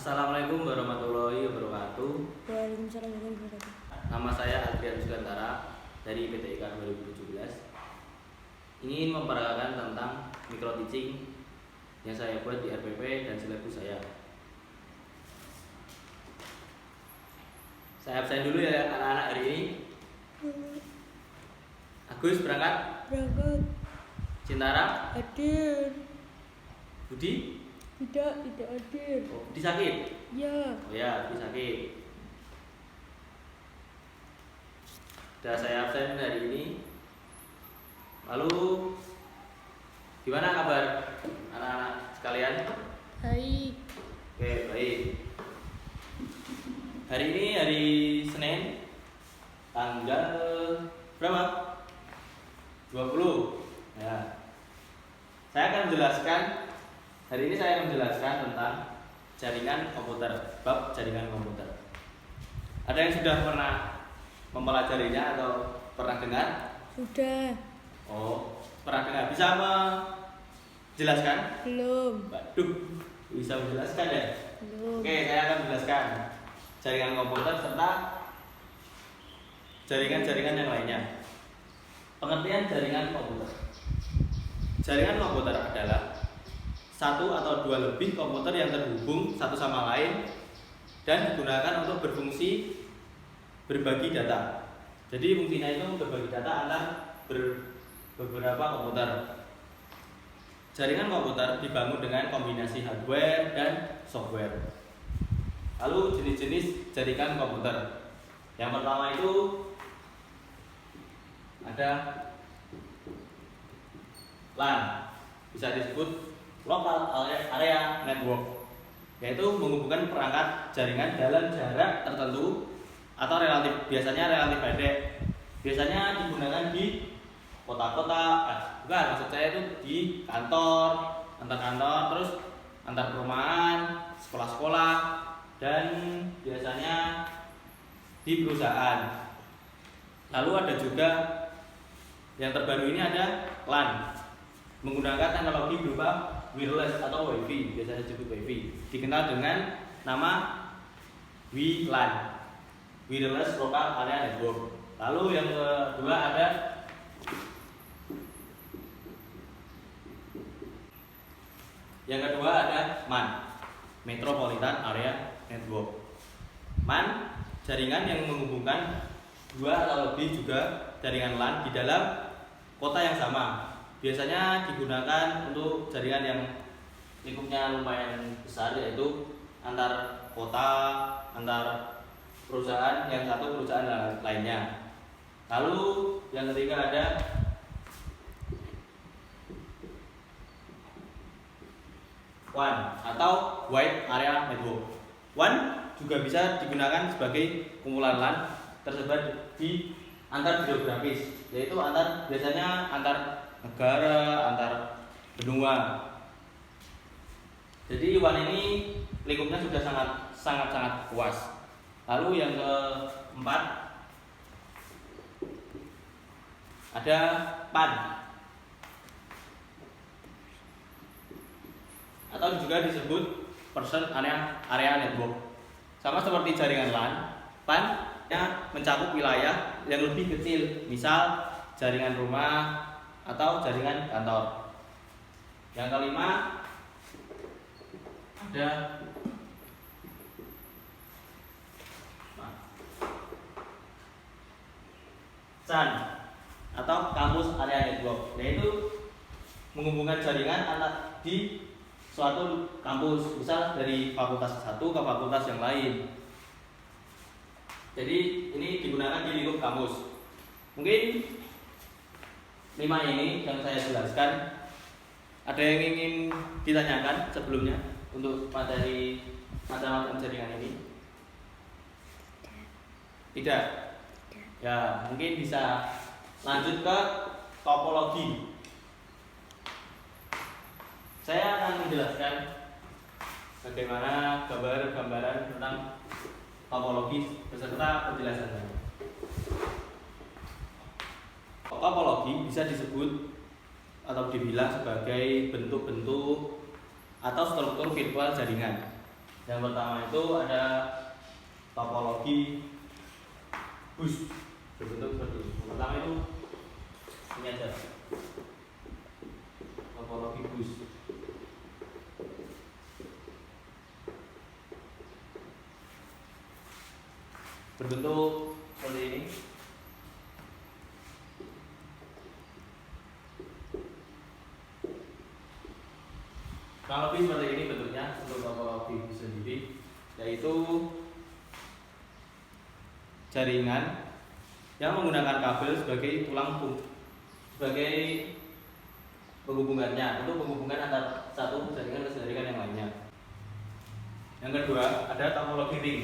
Assalamualaikum warahmatullahi wabarakatuh. Waalaikumsalam warahmatullahi wabarakatuh. Nama saya Adrian Sugantara dari PT IKA 2017. Ingin memperkenalkan tentang micro teaching yang saya buat di RPP dan silabus saya. Saya absen dulu ya anak-anak hari ini. Agus berangkat. Berangkat. Cintara. Hadir. Budi. Tidak hadir. Oh, Budi sakit. Ya. Oh ya, Budi sakit. Sudah saya absen hari ini. Lalu gimana kabar anak-anak sekalian? Baik. Oke, baik. Hari ini hari Senin tanggal berapa? 20. Ya. Saya akan menjelaskan hari ini saya menjelaskan tentang jaringan komputer, bab jaringan komputer. Ada yang sudah pernah mempelajarinya atau pernah dengar? Sudah. Oh, pernah dengar. Bisa menjelaskan? Belum. Waduh, bisa menjelaskan ya? Belum. Oke, saya akan menjelaskan jaringan komputer serta jaringan-jaringan yang lainnya. Pengertian jaringan komputer. Jaringan komputer adalah satu atau dua lebih komputer yang terhubung satu sama lain dan digunakan untuk berfungsi berbagi data. Jadi fungsinya itu berbagi data antar beberapa komputer. Jaringan komputer dibangun dengan kombinasi hardware dan software. Lalu jenis-jenis jaringan komputer. Yang pertama itu ada LAN, bisa disebut Local Area Network, yaitu menghubungkan perangkat jaringan dalam jarak tertentu atau biasanya relatif pendek. Biasanya digunakan di kota-kota, bukan, maksud saya itu di kantor, antar kantor, terus antar perumahan, sekolah-sekolah, dan biasanya di perusahaan. Lalu ada juga yang terbaru ini ada LAN, menggunakan teknologi berupa wireless atau WiFi, biasanya disebut WiFi, dikenal dengan nama WLAN, Wireless Local Area Network. Lalu yang kedua ada MAN, Metropolitan Area Network. MAN jaringan yang menghubungkan dua atau lebih juga jaringan LAN di dalam kota yang sama. Biasanya digunakan untuk jaringan yang lingkupnya lumayan besar, yaitu antar kota, antar perusahaan yang satu perusahaan lainnya. Lalu yang ketiga ada WAN atau Wide Area Network. WAN juga bisa digunakan sebagai kumpulan LAN tersebar di antar geografis, yaitu biasanya antar negara, antar benua. Jadi WAN ini lingkupnya sudah sangat luas. Lalu yang keempat ada PAN atau juga disebut Person Area Network. Sama seperti jaringan LAN, PAN mencakup wilayah yang lebih kecil, misal jaringan rumah atau jaringan kantor. Yang kelima ada CAN atau Campus Area Network, yaitu menghubungkan jaringan di suatu kampus, misal dari fakultas satu ke fakultas yang lain. Jadi ini digunakan di lingkup kampus. Mungkin 5 ini yang saya jelaskan. Ada yang ingin ditanyakan sebelumnya untuk materi macam-macam jaringan ini? Tidak. Ya, mungkin bisa lanjut ke topologi. Saya akan menjelaskan bagaimana gambaran tentang topologi beserta penjelasannya. Topologi bisa disebut atau dibilang sebagai bentuk-bentuk atau struktur virtual jaringan. Yang pertama itu ada topologi bus berbentuk seperti ini. Yang pertama itu ini aja, topologi bus. Berbentuk seperti ini. Kurang lebih seperti ini bentuknya untuk topologi bus sendiri, yaitu jaringan yang menggunakan kabel sebagai tulang sebagai penghubungannya, untuk penghubungan antar satu jaringan ke jaringan yang lainnya. Yang kedua ada topologi ring.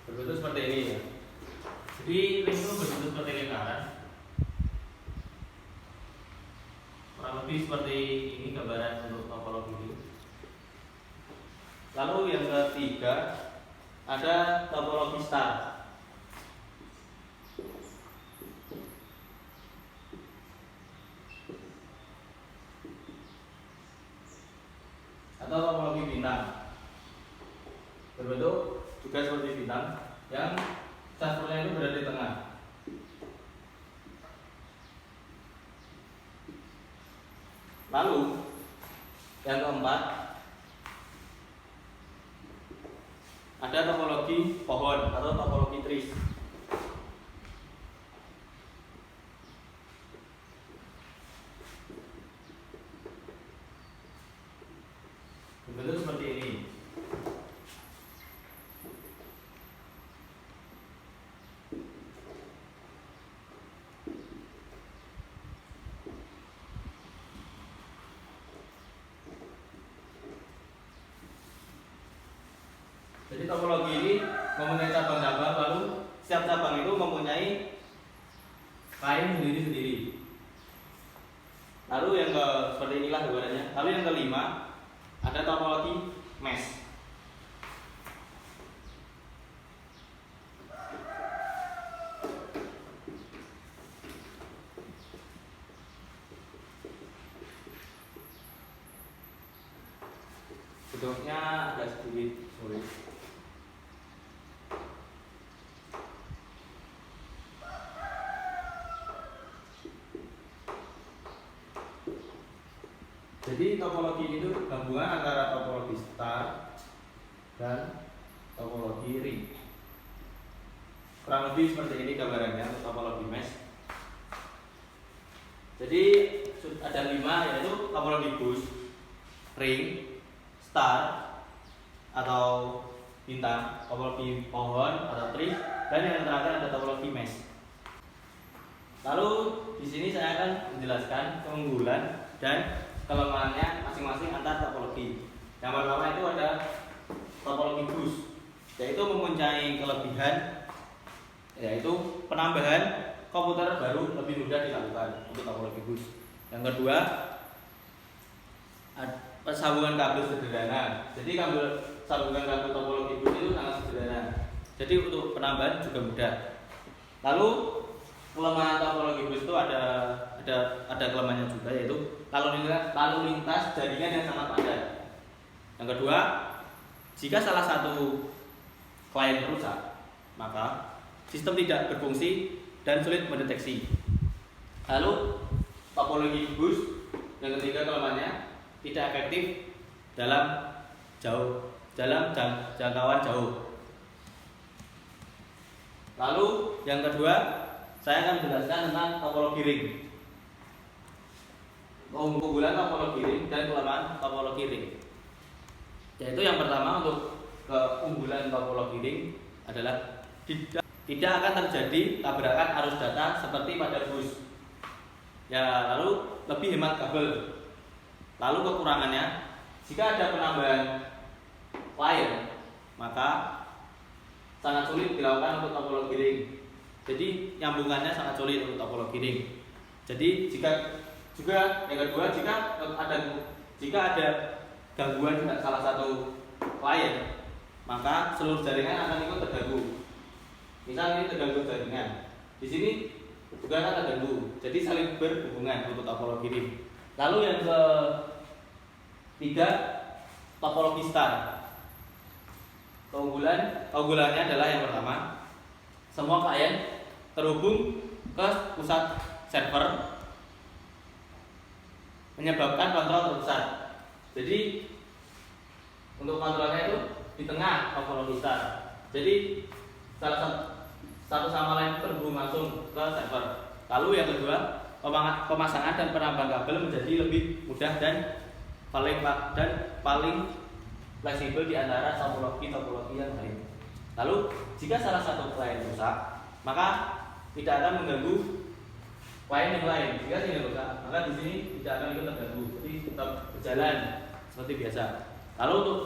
Berbentuk seperti ini ya. Jadi ring itu berbentuk seperti lingkaran. Kurang lebih seperti ini gambaran untuk topologi ring. Lalu yang ketiga ada topologi star. Atau topologi bintang. Berbentuk juga seperti bintang yang caturnya itu berada di tengah. Lalu yang keempat ada topologi pohon atau topologi trees. Berbentuk seperti ini. Jadi topologi ini mempunyai cabang-cabang, lalu setiap cabang itu mempunyai kain sendiri-sendiri. Lalu yang seperti inilah gambarannya. Lalu yang kelima ada topologi mesh. Bentuknya agak sedikit sulit. Jadi topologi ini itu gabungan antara topologi star dan topologi ring. Kurang lebih seperti ini gambarannya untuk topologi mesh. Jadi ada 5, yaitu topologi bus, ring, star atau bintang, topologi pohon atau tree, dan yang terakhir ada topologi mesh. Lalu di sini saya akan menjelaskan keunggulan dan kelemahannya masing-masing antar topologi. Yang pertama itu ada topologi bus, yaitu mempunyai kelebihan, yaitu penambahan komputer baru lebih mudah dilakukan untuk topologi bus. Yang kedua, sambungan kabel sederhana. Jadi sambungan kabel topologi bus itu sangat sederhana. Jadi untuk penambahan juga mudah. Lalu kelemahan topologi bus itu ada kelemahannya juga, yaitu lalu lintas jaringan yang sangat padat. Yang kedua, jika salah satu klien rusak, maka sistem tidak berfungsi dan sulit mendeteksi. Lalu topologi bus yang ketiga kelemahannya tidak efektif dalam jangkauan jauh. Lalu yang kedua, saya akan menjelaskan tentang topologi ring. Keunggulan topologi ring dan kelemahan topologi ring. Yaitu yang pertama, untuk keunggulan topologi ring adalah tidak akan terjadi tabrakan arus data seperti pada bus. Ya, lalu lebih hemat kabel. Lalu kekurangannya, jika ada penambahan klien, maka sangat sulit dilakukan untuk topologi ring. Jadi nyambungannya sangat sulit untuk topologi ring. Jadi yang kedua, jika ada gangguan dengan salah satu klien, maka seluruh jaringan akan ikut terganggu. Misal ini terganggu jaringan. Di sini juga akan terganggu. Jadi saling berhubungan untuk topologi ring. Lalu yang ketiga, topologi star. Keunggulannya adalah yang pertama, semua klien terhubung ke pusat server, menyebabkan kontrol terpusat. Jadi untuk kontrolnya itu di tengah topologi star. Jadi salah satu sama lain terhubung langsung ke server. Lalu yang kedua, pemasangan dan penambahan kabel menjadi lebih mudah dan paling fleksibel di antara topologi yang lain. Lalu jika salah satu klien rusak, maka tidak akan mengganggu klien yang lain. Jika ini rusak, maka di sini tidak akan ikut terganggu, jadi tetap berjalan seperti biasa. Lalu untuk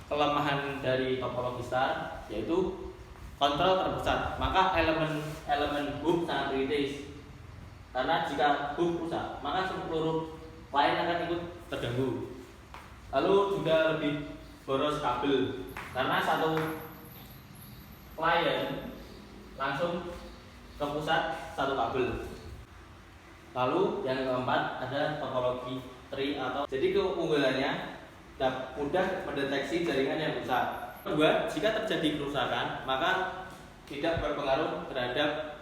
kelemahan dari topologi star yaitu kontrol terpusat, maka elemen hub sangat kritis. Karena jika hub rusak, maka seluruh klien akan ikut terganggu. Lalu juga lebih boros kabel, karena satu klien langsung ke pusat satu kabel. Lalu yang keempat ada topologi tree atau jadi keunggulannya mudah mendeteksi jaringan yang rusak. Kedua, jika terjadi kerusakan maka tidak berpengaruh terhadap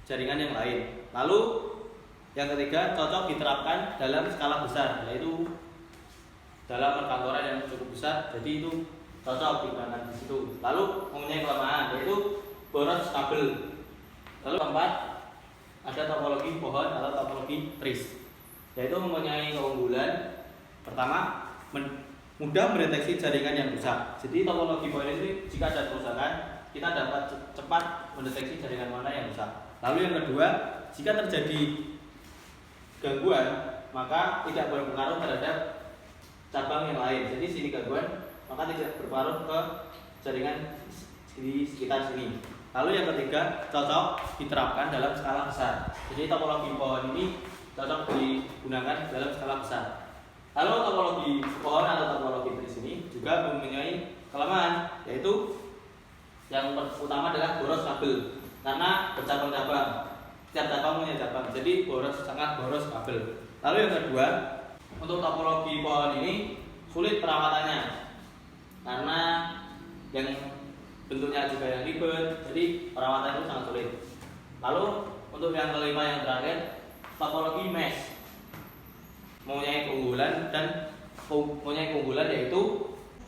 jaringan yang lain. Lalu yang ketiga, cocok diterapkan dalam skala besar, yaitu dalam perkantoran yang cukup besar, jadi itu cocok digunakan di situ. Lalu mempunyai kelemahan yaitu boros kabel. Lalu keempat, ada topologi pohon atau topologi trees, yaitu mempunyai keunggulan pertama, mudah mendeteksi jaringan yang rusak. Jadi topologi pohon ini jika ada kerusakan, kita dapat cepat mendeteksi jaringan mana yang rusak. Lalu yang kedua, jika terjadi gangguan, maka tidak berpengaruh terhadap cabang yang lain. Jadi sini gangguan, maka tidak berpengaruh ke jaringan di sekitar sini. Lalu yang ketiga, cocok diterapkan dalam skala besar. Jadi topologi pohon ini cocok digunakan dalam skala besar. Lalu topologi pohon atau topologi trees ini juga mempunyai kelemahan, yaitu yang utama adalah boros kabel, karena bercabang-cabang. Setiap cabang punya cabang, jadi sangat boros kabel. Lalu yang kedua, untuk topologi pohon ini sulit perawatannya, karena yang bentuknya juga yang ribet, jadi perawatan itu sangat sulit. Lalu untuk yang kelima yang terakhir, topologi mesh mempunyai keunggulan yaitu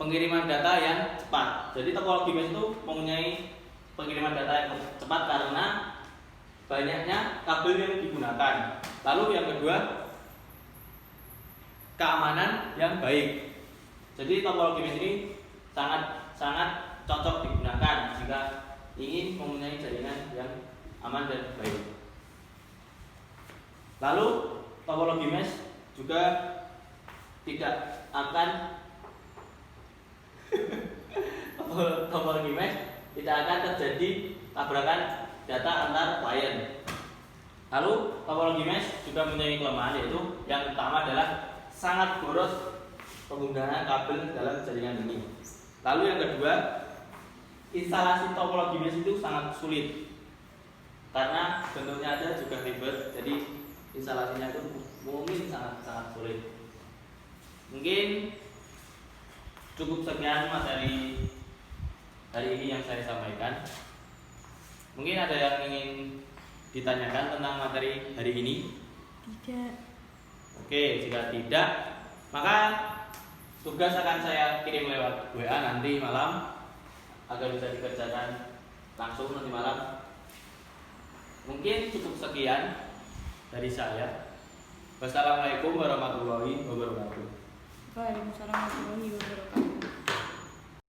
pengiriman data yang cepat. Jadi topologi mesh itu mempunyai pengiriman data yang cepat karena banyaknya kabel yang digunakan. Lalu yang kedua, keamanan yang baik. Jadi topologi mesh ini sangat cocok digunakan jika ingin mempunyai jaringan yang aman dan baik. Lalu topologi mesh juga tidak akan topologi mesh tidak akan terjadi tabrakan data antar klien. Lalu topologi mesh juga mempunyai kelemahan, yaitu yang pertama adalah sangat boros penggunaan kabel dalam jaringan ini. Lalu yang kedua, instalasi topologi mesh itu sangat sulit karena bentuknya aja juga ribet, jadi instalasinya itu mungkin sangat sulit. Mungkin cukup sekian materi hari ini yang saya sampaikan. Mungkin ada yang ingin ditanyakan tentang materi hari ini? Tidak. Oke, jika tidak, maka tugas akan saya kirim lewat WA nanti malam agar bisa dikerjakan langsung nanti malam. Mungkin cukup sekian dari saya. Wassalamualaikum warahmatullahi wabarakatuh. Waalaikumsalam warahmatullahi wabarakatuh.